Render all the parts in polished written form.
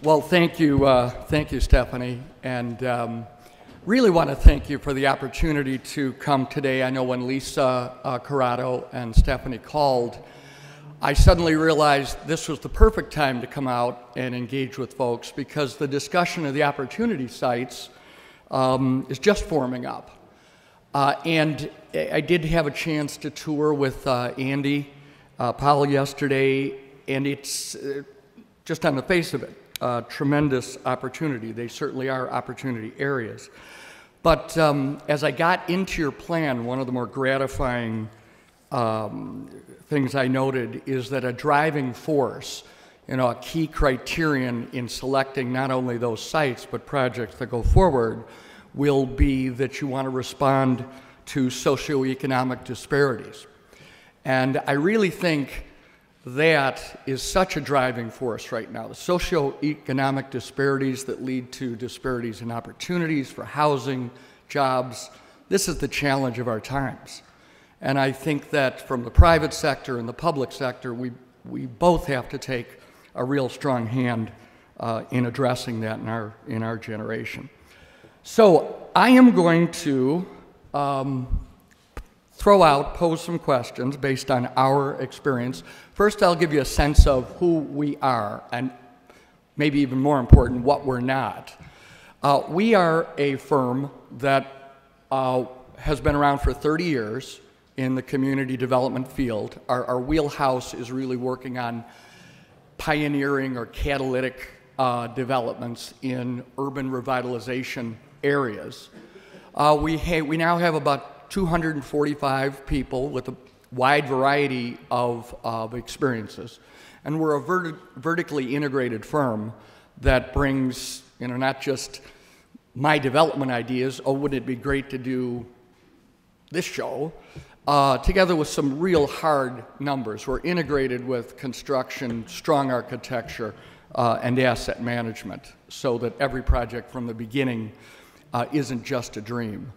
Well, thank you, Stephanie, and really want to thank you for the opportunity to come today. I know when Lisa Corrado and Stephanie called, I suddenly realized this was the perfect time to come out and engage with folks because the discussion of the opportunity sites is just forming up. And I did have a chance to tour with Andy Powell yesterday, and it's just on the face of it, tremendous opportunity. They certainly are opportunity areas. But as I got into your plan, one of the more gratifying things I noted is that a driving force, a key criterion in selecting not only those sites but projects that go forward will be that you want to respond to socioeconomic disparities. And I really think that is such a driving force right now. The socioeconomic disparities that lead to disparities in opportunities for housing, jobs, this is the challenge of our times. And I think that from the private sector and the public sector, we both have to take a real strong hand in addressing that in our generation. So I am going to pose some questions based on our experience. First, I'll give you a sense of who we are, and maybe even more important, what we're not. We are a firm that has been around for 30 years in the community development field. Our wheelhouse is really working on pioneering or catalytic developments in urban revitalization areas. We now have about 245 people with a wide variety of experiences. And we're a vertically integrated firm that brings, not just my development ideas, wouldn't it be great to do this show, together with some real hard numbers. We're integrated with construction, strong architecture, and asset management so that every project from the beginning isn't just a dream.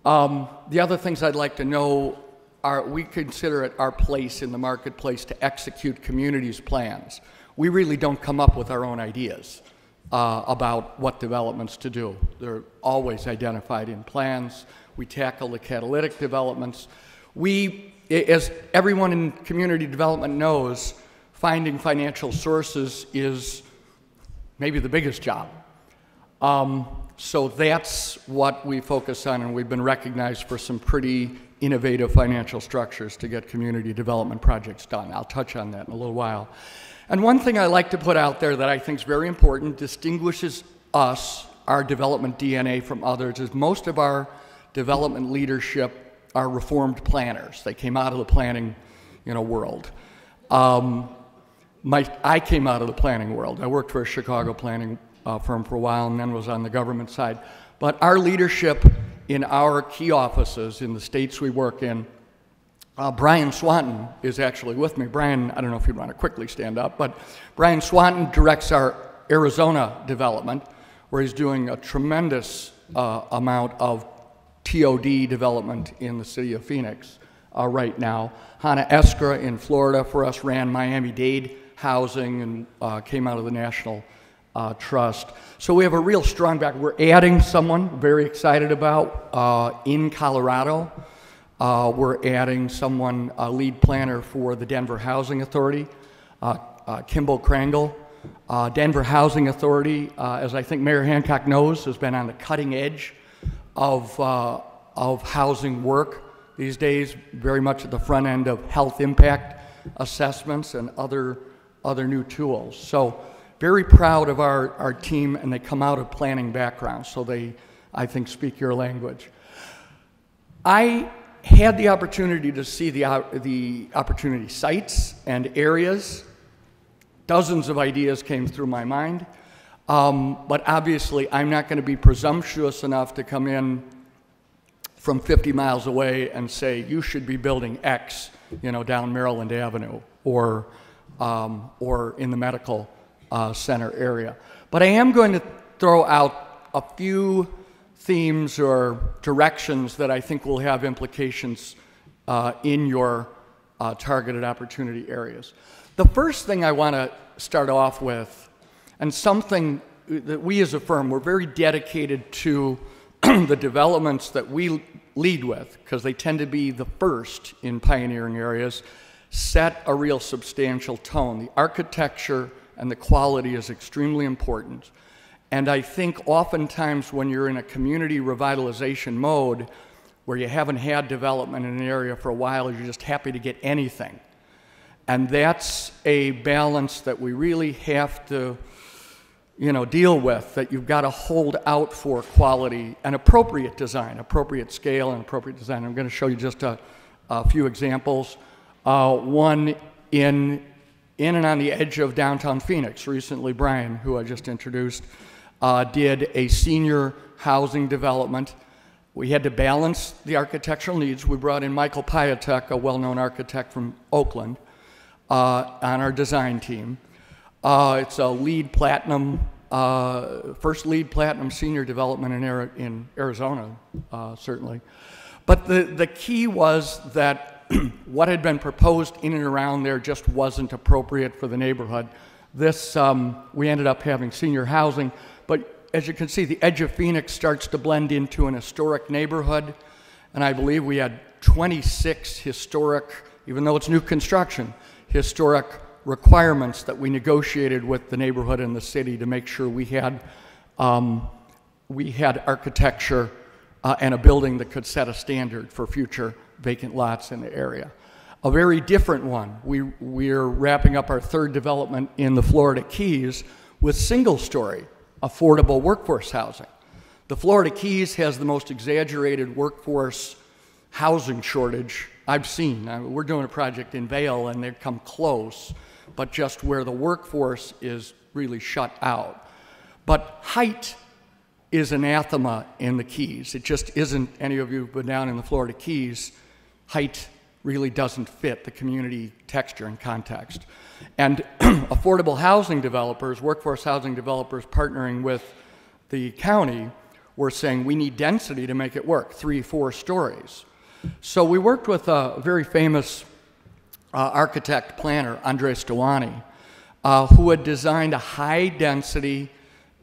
The other things I'd like to know are we consider it our place in the marketplace to execute communities' plans. We really don't come up with our own ideas about what developments to do. They're always identified in plans. We tackle the catalytic developments. As everyone in community development knows, finding financial sources is maybe the biggest job. So that's what we focus on, and we've been recognized for some pretty innovative financial structures to get community development projects done. I'll touch on that in a little while. And one thing I like to put out there that I think is very important, distinguishes us, our development DNA from others, is most of our development leadership are reformed planners. They came out of the planning world. I came out of the planning world. I worked for a Chicago planning firm for a while and then was on the government side. But our leadership in our key offices in the states we work in, Brian Swanton is actually with me. Brian, I don't know if you'd want to quickly stand up, but Brian Swanton directs our Arizona development, where he's doing a tremendous amount of TOD development in the city of Phoenix right now. Hannah Eskra in Florida for us ran Miami-Dade housing and came out of the National Trust. So we have a real strong background. We're adding someone very excited about in Colorado. We're adding someone, a lead planner for the Denver Housing Authority, Kimball Krangle. Denver Housing Authority, as I think Mayor Hancock knows, has been on the cutting edge of housing work these days, very much at the front end of health impact assessments and other new tools. So very proud of our team, and they come out of planning backgrounds, so they, I think, speak your language. I had the opportunity to see the opportunity sites and areas. Dozens of ideas came through my mind, but obviously I'm not going to be presumptuous enough to come in from 50 miles away and say, you should be building X, down Maryland Avenue or in the medical center area. But I am going to throw out a few themes or directions that I think will have implications in your targeted opportunity areas. The first thing I want to start off with, and something that we as a firm, we're very dedicated to the developments that we lead with, because they tend to be the first in pioneering areas, set a real substantial tone. The architecture and the quality is extremely important. And I think oftentimes when you're in a community revitalization mode, where you haven't had development in an area for a while, you're just happy to get anything. And that's a balance that we really have to deal with, that you've got to hold out for quality and appropriate design, appropriate scale and appropriate design. I'm going to show you just a few examples. One in and on the edge of downtown Phoenix. Recently, Brian, who I just introduced, did a senior housing development. We had to balance the architectural needs. We brought in Michael Piatek, a well-known architect from Oakland, on our design team. It's a LEED Platinum, first LEED Platinum senior development in Arizona, certainly. But the key was that what had been proposed in and around there just wasn't appropriate for the neighborhood. This, we ended up having senior housing, but as you can see, the edge of Phoenix starts to blend into an historic neighborhood, and I believe we had 26 historic, even though it's new construction, historic requirements that we negotiated with the neighborhood and the city to make sure we had architecture and a building that could set a standard for future vacant lots in the area. A very different one, we're wrapping up our third development in the Florida Keys with single-story affordable workforce housing. The Florida Keys has the most exaggerated workforce housing shortage I've seen. We're doing a project in Vail and they've come close, but just where the workforce is really shut out. But height is anathema in the Keys. It just isn't. Any of you who've been down in the Florida Keys, height really doesn't fit the community texture and context. And affordable housing developers, workforce housing developers partnering with the county, were saying we need density to make it work, 3-4 stories. So we worked with a very famous architect planner, Andres Dewani, who had designed a high density,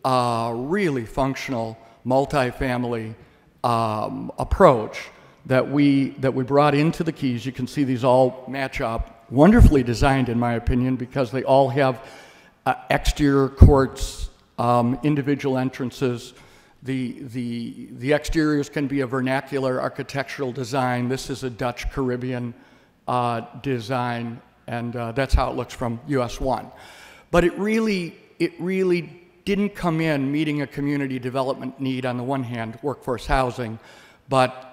really functional multifamily approach that we brought into the Keys. You can see these all match up. Wonderfully designed, in my opinion, because they all have exterior courts, individual entrances. The exteriors can be a vernacular architectural design. This is a Dutch Caribbean design, and that's how it looks from US 1. But it really didn't come in meeting a community development need on the one hand, workforce housing, but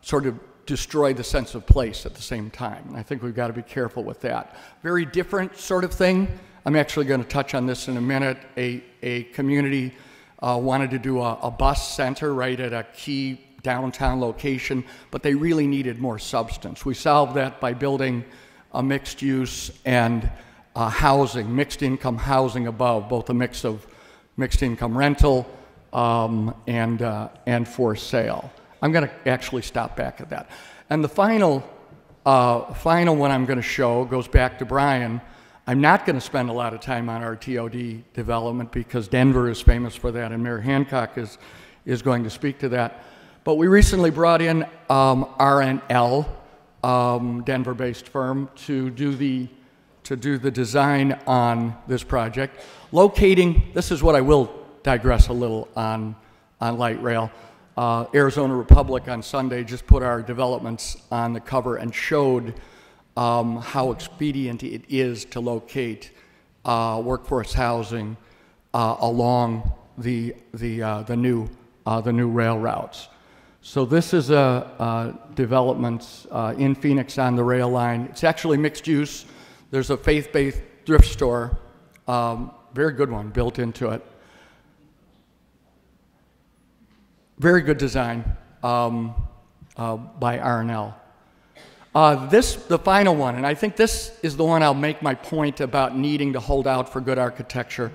sort of destroy the sense of place at the same time. And I think we've got to be careful with that. Very different sort of thing. I'm actually going to touch on this in a minute. A community wanted to do a bus center right at a key downtown location, but they really needed more substance. We solved that by building a mixed use and housing, mixed income housing above, both a mix of mixed income rental and for sale. I'm going to actually stop back at that. And the final one I'm going to show goes back to Brian. I'm not going to spend a lot of time on our TOD development because Denver is famous for that, and Mayor Hancock is going to speak to that. But we recently brought in R&L, Denver-based firm, to do the design on this project. Locating, this is what I will digress a little on light rail. Arizona Republic on Sunday just put our developments on the cover and showed how expedient it is to locate workforce housing along the new rail routes. So this is a development in Phoenix on the rail line. It's actually mixed use. There's a faith-based thrift store, very good one, built into it. Very good design by R&L. The final one, and I think this is the one I'll make my point about needing to hold out for good architecture.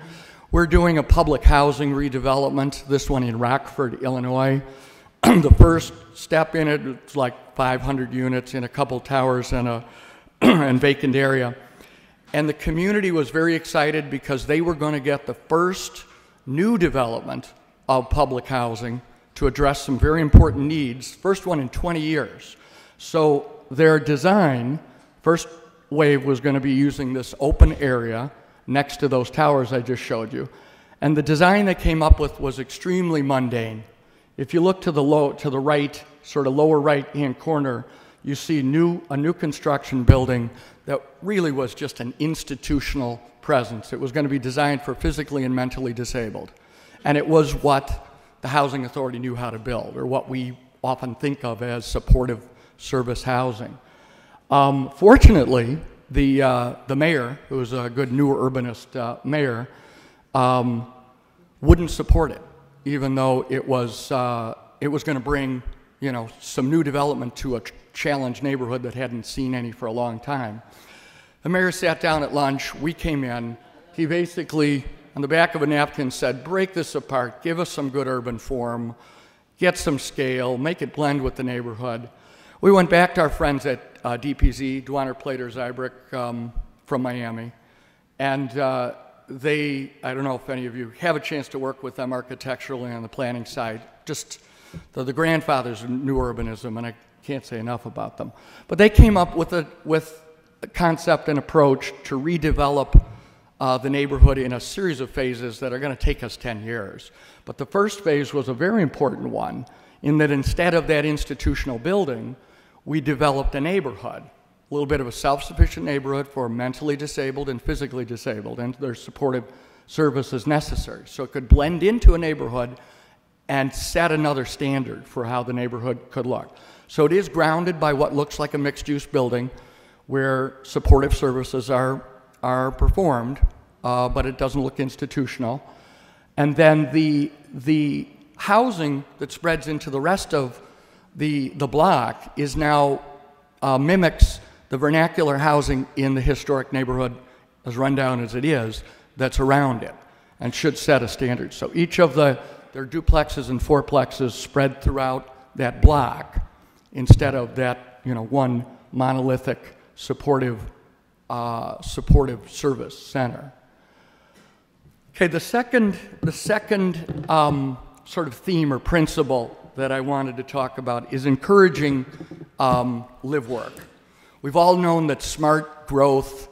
We're doing a public housing redevelopment, this one in Rockford, Illinois. The first step in it, it's like 500 units in a couple towers and a and vacant area. And the community was very excited because they were going to get the first new development of public housing to address some very important needs, first one in 20 years. So their design, first wave was going to be using this open area next to those towers I just showed you. And the design they came up with was extremely mundane. If you look to the right, sort of lower right-hand corner, you see a new construction building that really was just an institutional presence. It was going to be designed for physically and mentally disabled. And it was what the Housing Authority knew how to build, or what we often think of as supportive service housing. Fortunately, the mayor, who was a good new urbanist mayor, wouldn't support it, even though it was going to bring, some new development to a challenged neighborhood that hadn't seen any for a long time. The mayor sat down at lunch. We came in. He basically, on the back of a napkin, said, break this apart, give us some good urban form, get some scale, make it blend with the neighborhood. We went back to our friends at DPZ, Dweiner, Plater, Zybrick, from Miami, and I don't know if any of you have a chance to work with them architecturally on the planning side. Just the grandfathers of new urbanism, and I can't say enough about them. But they came up with a concept and approach to redevelop the neighborhood in a series of phases that are going to take us 10 years. But the first phase was a very important one, in that instead of that institutional building, we developed a neighborhood, a little bit of a self-sufficient neighborhood for mentally disabled and physically disabled, and their supportive services necessary. So it could blend into a neighborhood and set another standard for how the neighborhood could look. So it is grounded by what looks like a mixed-use building where supportive services are performed, but it doesn't look institutional. And then the housing that spreads into the rest of the block is now mimics the vernacular housing in the historic neighborhood, as rundown as it is, that's around it, and should set a standard. So each of their duplexes and fourplexes spread throughout that block instead of that one monolithic supportive service center. Okay, the second sort of theme or principle that I wanted to talk about is encouraging live work. We've all known that smart growth,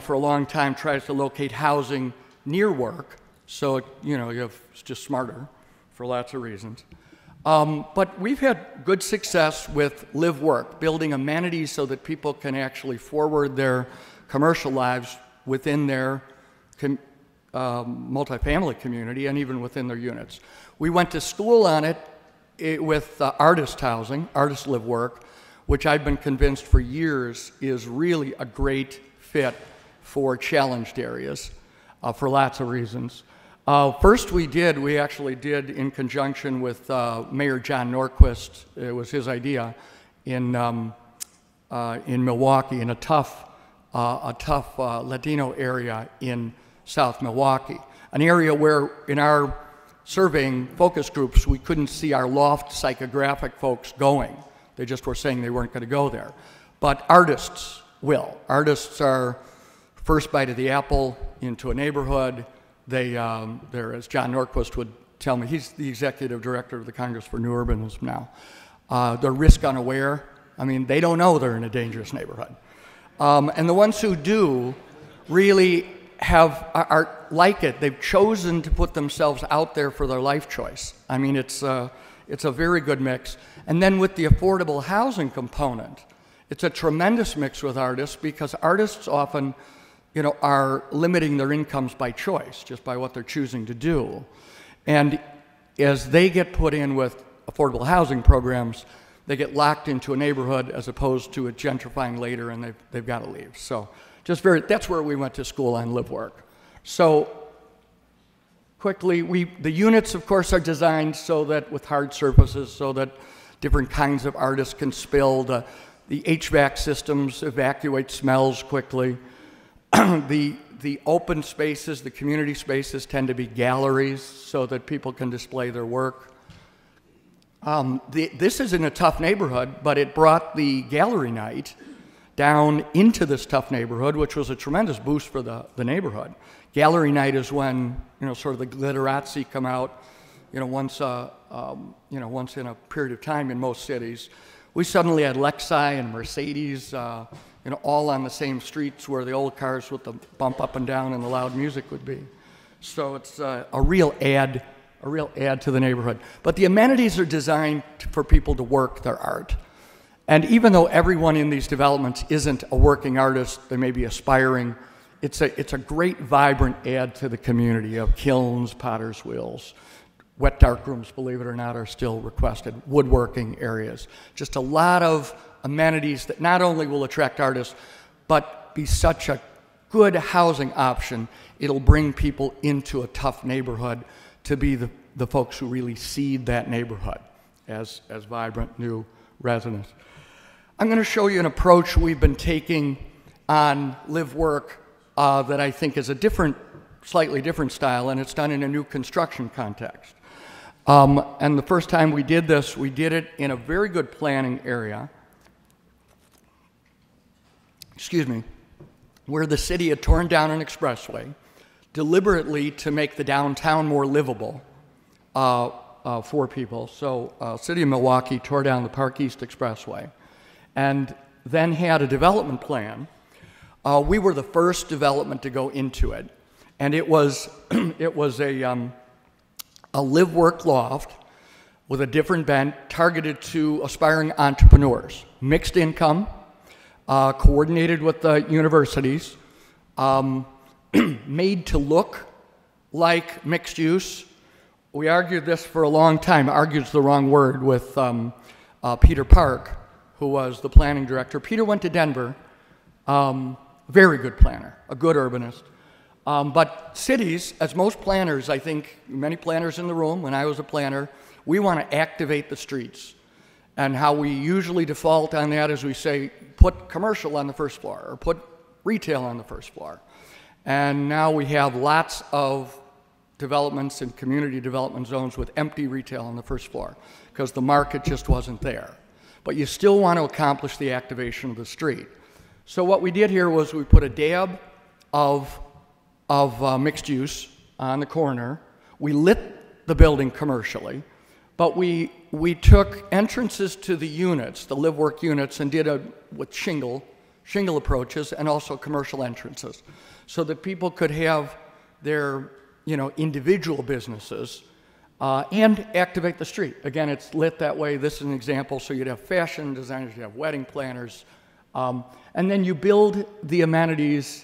for a long time tries to locate housing near work, so it's just smarter for lots of reasons. But we've had good success with live work, building amenities so that people can actually forward their commercial lives within their multifamily community and even within their units. We went to school on it with artist housing, artist live work, which I've been convinced for years is really a great fit for challenged areas for lots of reasons. First we actually did in conjunction with Mayor John Norquist, it was his idea, in Milwaukee, in a tough Latino area in South Milwaukee, an area where in our surveying focus groups we couldn't see our loft psychographic folks going. They just were saying they weren't going to go there. But artists will. Artists are first bite of the apple into a neighborhood. They're, as John Norquist would tell me, he's the executive director of the Congress for New Urbanism now. They're risk unaware. I mean, they don't know they're in a dangerous neighborhood. And the ones who do really are like it. They've chosen to put themselves out there for their life choice. I mean, it's a very good mix. And then with the affordable housing component, it's a tremendous mix with artists, because artists often are limiting their incomes by choice, just by what they're choosing to do. And as they get put in with affordable housing programs, they get locked into a neighborhood as opposed to it gentrifying later and they've got to leave. So that's where we went to school on live work. So quickly, the units, of course, are designed so that with hard surfaces, so that different kinds of artists can spill. The HVAC systems evacuate smells quickly. The open spaces, the community spaces, tend to be galleries so that people can display their work. This is in a tough neighborhood, but it brought the gallery night down into this tough neighborhood, which was a tremendous boost for the neighborhood. Gallery night is when, sort of the glitterazzi come out, once in a period of time in most cities. We suddenly had Lexi and Mercedes, all on the same streets where the old cars with the bump up and down and the loud music would be. So it's a real add to the neighborhood. But the amenities are designed for people to work their art. And even though everyone in these developments isn't a working artist, they may be aspiring, it's a great, vibrant add to the community. You have kilns, potter's wheels, wet dark rooms, believe it or not, are still requested, woodworking areas. Just a lot of amenities that not only will attract artists, but be such a good housing option. It'll bring people into a tough neighborhood to be the folks who really seed that neighborhood as vibrant new residents. I'm going to show you an approach we've been taking on live-work that I think is a slightly different style, and it's done in a new construction context. And the first time we did this, we did it in a very good planning area, where the city had torn down an expressway deliberately to make the downtown more livable for people. So city of Milwaukee tore down the Park East Expressway and then had a development plan. We were the first development to go into it, and it was a live-work loft with a different bent targeted to aspiring entrepreneurs, mixed income, coordinated with the universities, made to look like mixed use. We argued this for a long time. Argued's the wrong word, with Peter Park, who was the planning director. Peter went to Denver, very good planner, a good urbanist. But cities, as most planners, I think many planners in the room, when I was a planner, we want to activate the streets. And how we usually default on that is we say, put commercial on the first floor, or put retail on the first floor. And now we have lots of developments and community development zones with empty retail on the first floor, because the market just wasn't there. But you still want to accomplish the activation of the street. So what we did here was we put a dab of mixed use on the corner. We lit the building commercially, but we took entrances to the units, the live-work units, and did with shingle approaches, and also commercial entrances, so that people could have their individual businesses and activate the street. Again, it's lit that way. This is an example. So you'd have fashion designers, you'd have wedding planners, and then you build the amenities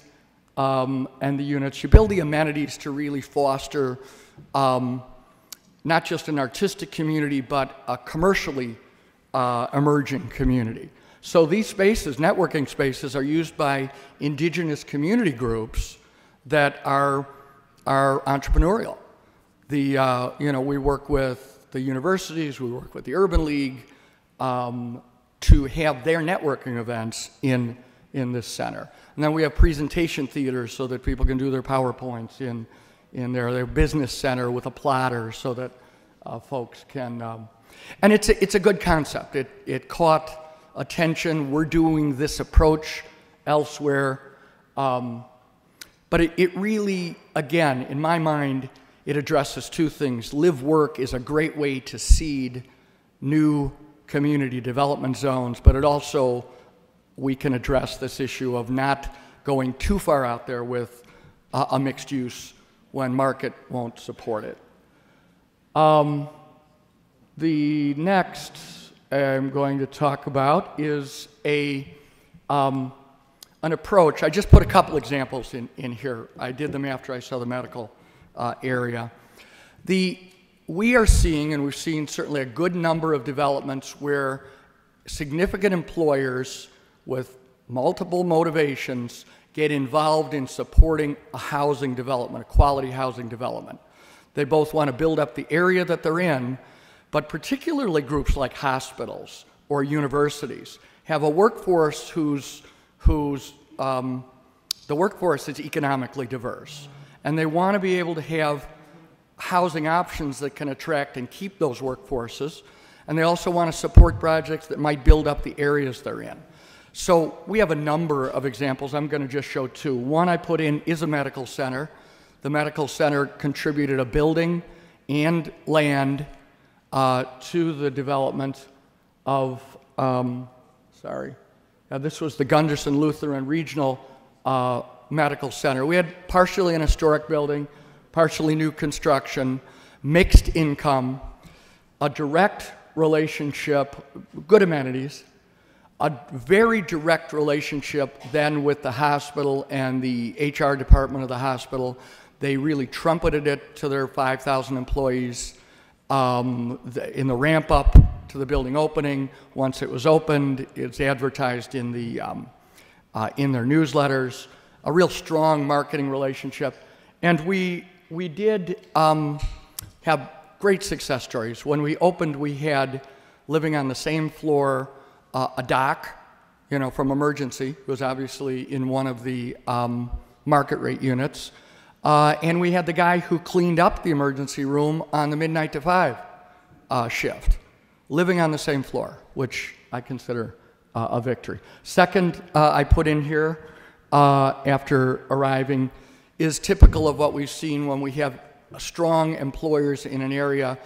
and the units. You build the amenities to really foster not just an artistic community, but a commercially emerging community. So these spaces, networking spaces, are used by indigenous community groups that are entrepreneurial. We work with the universities, we work with the Urban League to have their networking events in this center. And then we have presentation theaters so that people can do their PowerPoints in their business center with a plotter, so that folks can, and it's a good concept. It caught attention. We're doing this approach elsewhere, but it really, again, in my mind, it addresses two things. Live work is a great way to seed new community development zones, but it also, we can address this issue of not going too far out there with a mixed use when market won't support it. The next I'm going to talk about is an approach. I just put a couple examples in here. I did them after I saw the medical area. We are seeing, and we've seen certainly a good number of developments where significant employers with multiple motivations get involved in supporting a housing development, a quality housing development. They both want to build up the area that they're in, but particularly groups like hospitals or universities have a workforce whose the workforce is economically diverse. And they want to be able to have housing options that can attract and keep those workforces. And they also want to support projects that might build up the areas they're in. So we have a number of examples. I'm going to just show two. One I put in is a medical center. The medical center contributed a building and land to the development of, this was the Gunderson Lutheran Regional Medical Center. We had partially an historic building, partially new construction, mixed income, a direct relationship, good amenities, a very direct relationship then with the hospital and the HR department of the hospital. They really trumpeted it to their 5,000 employees in the ramp up to the building opening. Once it was opened, it's advertised in in their newsletters. A real strong marketing relationship, and we did have great success stories. When we opened, we had living on the same floor a doc, from emergency. It was obviously in one of the market rate units. And we had the guy who cleaned up the emergency room on the midnight to 5 shift, living on the same floor, which I consider a victory. Second, I put in here after arriving is typical of what we've seen when we have strong employers in an area.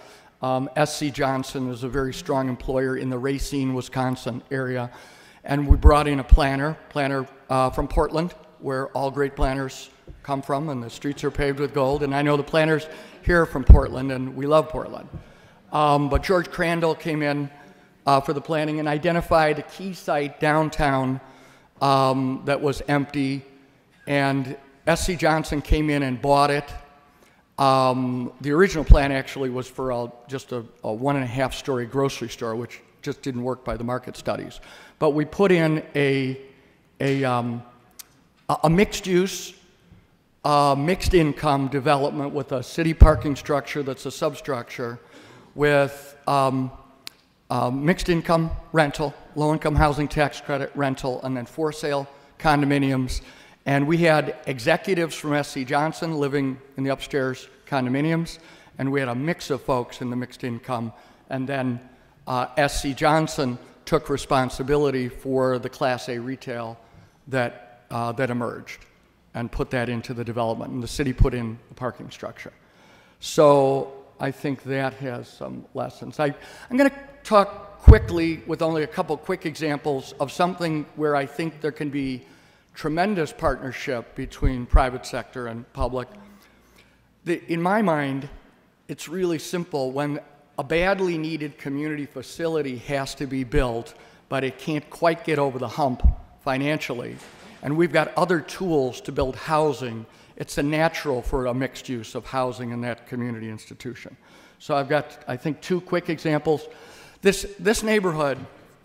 S.C. Johnson is a very strong employer in the Racine, Wisconsin area. And we brought in a planner from Portland, where all great planners come from, and the streets are paved with gold. And I know the planners here are from Portland, and we love Portland. But George Crandall came in for the planning and identified a key site downtown that was empty, and S.C. Johnson came in and bought it. The original plan actually was for just a 1.5-story grocery store, which just didn't work by the market studies. But we put in a mixed-use, mixed income development with a city parking structure that's a substructure with mixed income rental, low-income housing tax credit rental, and then for sale condominiums. And we had executives from S.C. Johnson living in the upstairs condominiums, and we had a mix of folks in the mixed income. And then S.C. Johnson took responsibility for the Class A retail that emerged and put that into the development, and the city put in the parking structure. So I think that has some lessons. I'm going to talk quickly with only a couple quick examples of something where I think there can be tremendous partnership between private sector and public. In my mind, it's really simple. When a badly needed community facility has to be built, but it can't quite get over the hump financially, and we've got other tools to build housing, it's a natural for a mixed use of housing in that community institution. So I've got, I think, two quick examples. This neighborhood,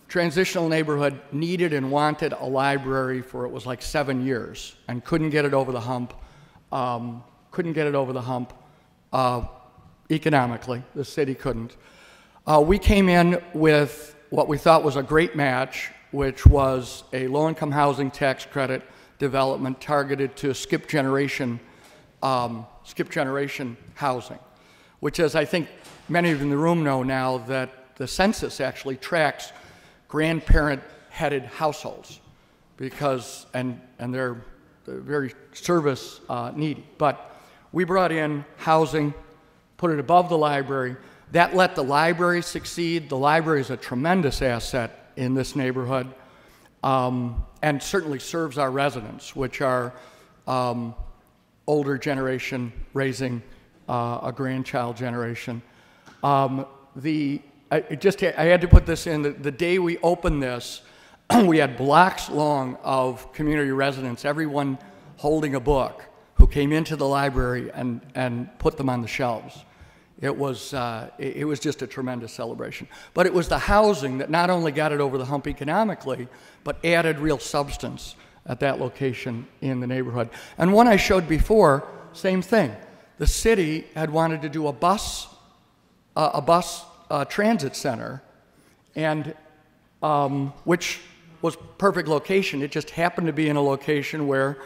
transitional neighborhood, needed and wanted a library for, it was like 7 years, and couldn't get it over the hump. Economically. The city couldn't. We came in with what we thought was a great match, which was a low-income housing tax credit development targeted to skip generation housing, which is, I think many of you in the room know now, that the census actually tracks grandparent-headed households because, and they're very service needy. But we brought in housing, put it above the library. That let the library succeed. The library is a tremendous asset in this neighborhood, and certainly serves our residents, which are older generation raising a grandchild generation. I had to put this in. The day we opened this, we had blocks long of community residents, everyone holding a book, who came into the library and put them on the shelves. It was just a tremendous celebration. But it was the housing that not only got it over the hump economically, but added real substance at that location in the neighborhood. And one I showed before, same thing. The city had wanted to do a bus transit center, and which was perfect location. It just happened to be in a location where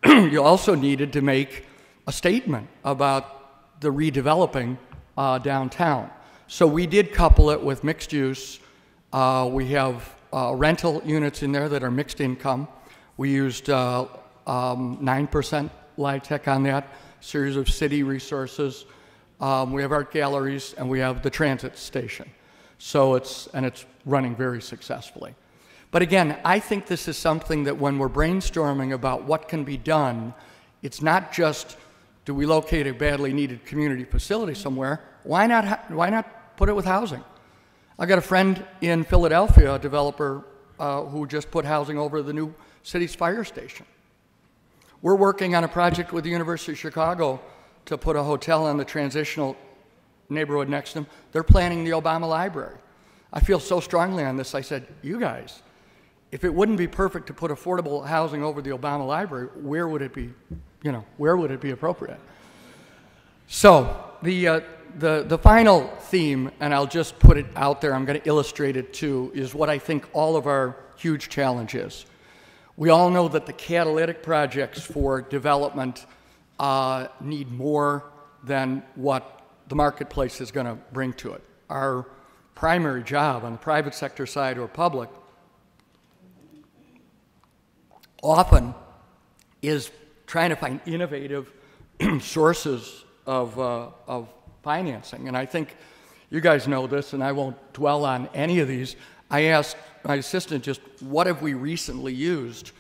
you also needed to make a statement about the redeveloping downtown. So we did couple it with mixed use. We have rental units in there that are mixed income. We used 9% LIHTC on that, series of city resources. We have art galleries, and we have the transit station. So it's running very successfully. But again, I think this is something that when we're brainstorming about what can be done, it's not just, do we locate a badly needed community facility somewhere? Why not put it with housing? I got a friend in Philadelphia, a developer who just put housing over the new city's fire station. We're working on a project with the University of Chicago to put a hotel in the transitional neighborhood next to them. They're planning the Obama Library. I feel so strongly on this. I said, you guys, if it wouldn't be perfect to put affordable housing over the Obama Library, where would it be, where would it be appropriate? So the final theme, and I'll just put it out there, I'm going to illustrate it too, is what I think all of our huge challenge is. We all know that the catalytic projects for development need more than what the marketplace is going to bring to it. Our primary job on the private sector side or public often is trying to find innovative sources of financing. And I think you guys know this, and I won't dwell on any of these. I asked my assistant just what have we recently used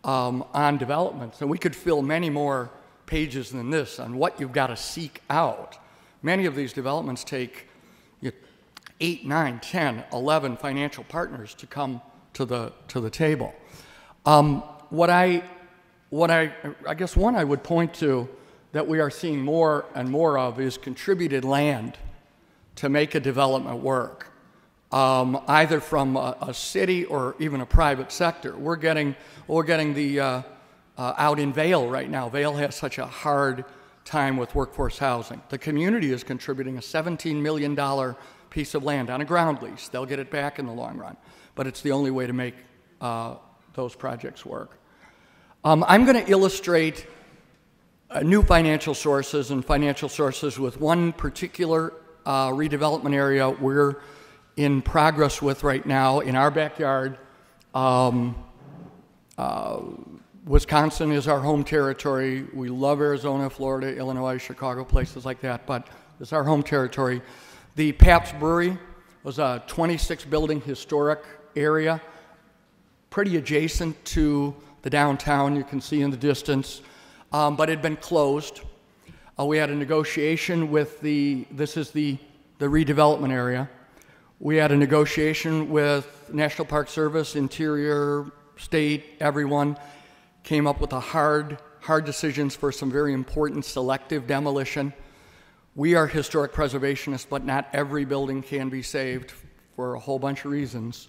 on developments, and we could fill many more pages than this on what you've got to seek out. Many of these developments take 8, 9, 10, 11 financial partners to come to the table. What I guess one I would point to that we are seeing more and more of is contributed land to make a development work, either from a city or even a private sector. We're getting the out in Vail right now. Vail has such a hard time with workforce housing. The community is contributing a $17 million piece of land on a ground lease. They'll get it back in the long run, but it's the only way to make those projects work. I'm going to illustrate new financial sources and financial sources with one particular redevelopment area we're in progress with right now in our backyard. Wisconsin is our home territory. We love Arizona, Florida, Illinois, Chicago, places like that, but it's our home territory. The Pabst Brewery was a 26-building historic area, pretty adjacent to the downtown, you can see in the distance, but it had been closed. We had a negotiation with this is the redevelopment area. We had a negotiation with National Park Service, Interior, State, everyone. Came up with a hard decisions for some very important selective demolition. We are historic preservationists, but not every building can be saved for a whole bunch of reasons.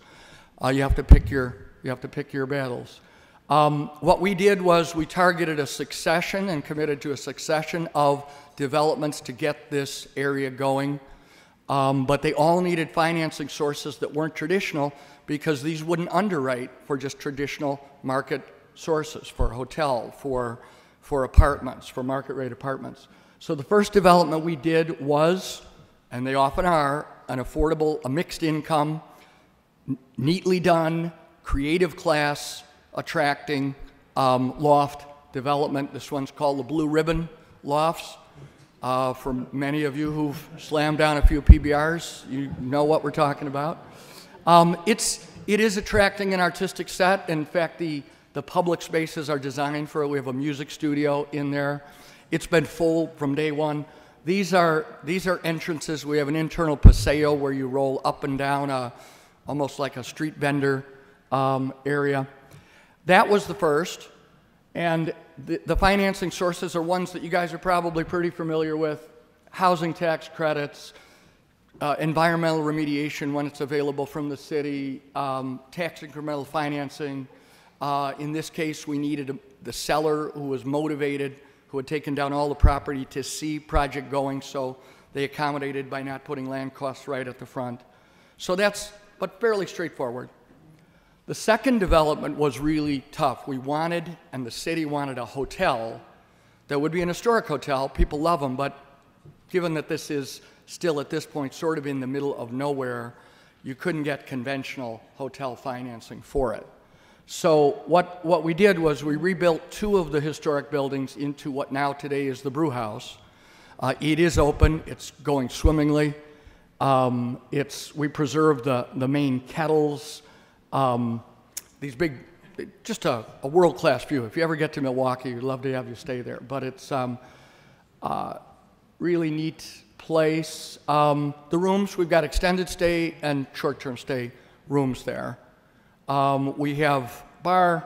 You have to pick your battles. What we did was we targeted a succession and committed to a succession of developments to get this area going, but they all needed financing sources that weren't traditional because these wouldn't underwrite for just traditional market sources, for a hotel, for apartments, for market rate apartments. So the first development we did was, and they often are, an affordable, a mixed income, neatly done, creative class, attracting loft development. This one's called the Blue Ribbon Lofts. For many of you who've slammed down a few PBRs, you know what we're talking about. It is attracting an artistic set. In fact, the public spaces are designed for it. We have a music studio in there. It's been full from day one. These are entrances. We have an internal paseo where you roll up and down almost like a street vendor area. That was the first. And the financing sources are ones that you guys are probably pretty familiar with. Housing tax credits, environmental remediation when it's available from the city, tax incremental financing. In this case, we needed the seller who was motivated, who had taken down all the property to see project going, so they accommodated by not putting land costs right at the front. So but fairly straightforward. The second development was really tough. We wanted, and the city wanted, a hotel that would be an historic hotel. People love them, but given that this is still at this point sort of in the middle of nowhere, you couldn't get conventional hotel financing for it. So what we did was we rebuilt 2 of the historic buildings into what now today is the Brewhouse. It is open. It's going swimmingly. We preserved the main kettles, these big, just a world-class view. If you ever get to Milwaukee, we'd love to have you stay there. But it's really neat place. The rooms, we've got extended stay and short-term stay rooms there. We have bar,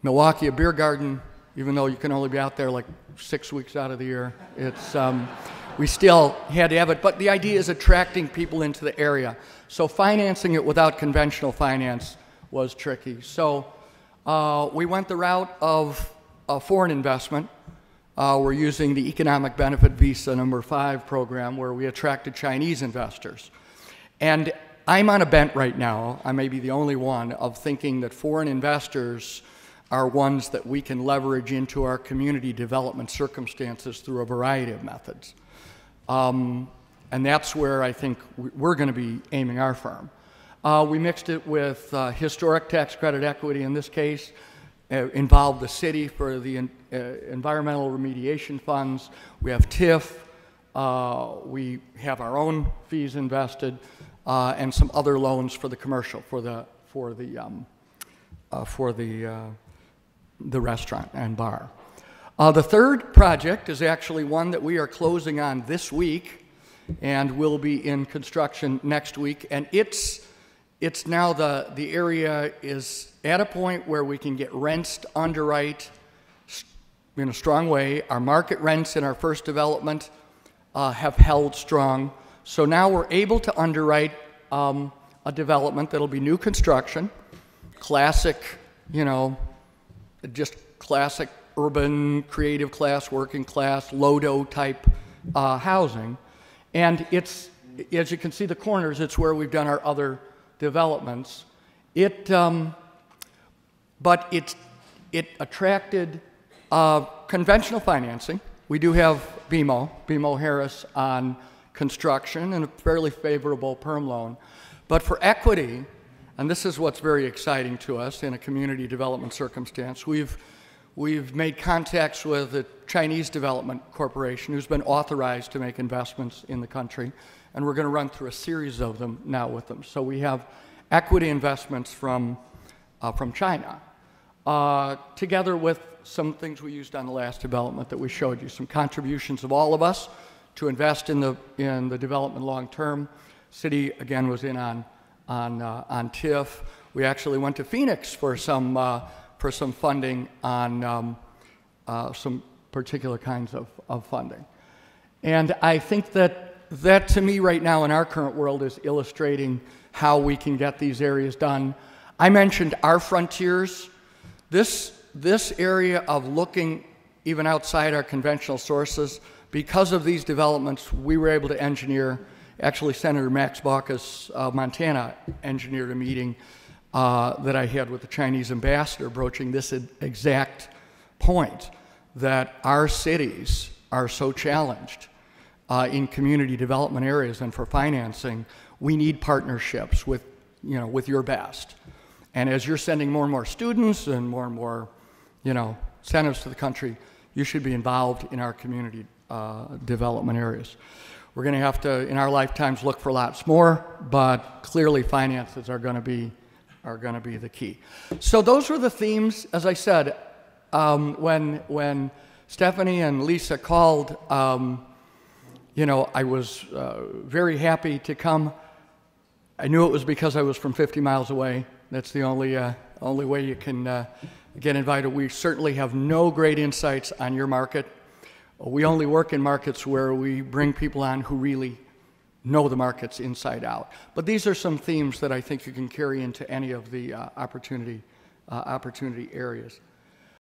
Milwaukee, a beer garden, even though you can only be out there like 6 weeks out of the year. It's, we still had to have it, but the idea is attracting people into the area. So financing it without conventional finance was tricky. So we went the route of foreign investment. We're using the Economic Benefit Visa number 5 program where we attracted Chinese investors. And I'm on a bent right now, I may be the only one, of thinking that foreign investors are ones that we can leverage into our community development circumstances through a variety of methods. And that's where I think we're going to be aiming our firm. We mixed it with historic tax credit equity in this case, involved the city for the environmental remediation funds. We have TIF, we have our own fees invested, and some other loans for the commercial, for the restaurant and bar. The third project is actually one that we are closing on this week, and will be in construction next week. And it's now the area is at a point where we can get rents to underwrite in a strong way. Our market rents in our first development have held strong. So now we're able to underwrite a development that'll be new construction, classic, just classic urban, creative class, working class, LODO type housing. And it's, as you can see the corners, it's where we've done our other developments. But it attracted conventional financing. We do have BMO Harris on construction and a fairly favorable perm loan. But for equity, and this is what's very exciting to us in a community development circumstance, we've made contacts with the Chinese Development Corporation, who's been authorized to make investments in the country, and we're going to run through a series of them now with them. So we have equity investments from China, together with some things we used on the last development that we showed you, some contributions of all of us to invest in the development long term. City again was in on TIF. We actually went to Phoenix for some funding on some particular kinds of funding. And I think that to me right now in our current world is illustrating how we can get these areas done. I mentioned our frontiers. This area of looking even outside our conventional sources, because of these developments, we were able to engineer, actually Senator Max Baucus of Montana engineered a meeting that I had with the Chinese ambassador broaching this exact point, that our cities are so challenged in community development areas and for financing. We need partnerships with your best. And as you're sending more and more students and more incentives to the country, you should be involved in our community development areas. We're going to have to, in our lifetimes, look for lots more, but clearly finances are going to be the key. So those were the themes. As I said, when Stephanie and Lisa called, I was very happy to come. I knew it was because I was from 50 miles away. That's the only way you can get invited. We certainly have no great insights on your market. We only work in markets where we bring people on who really know the markets inside out. But these are some themes that I think you can carry into any of the opportunity areas.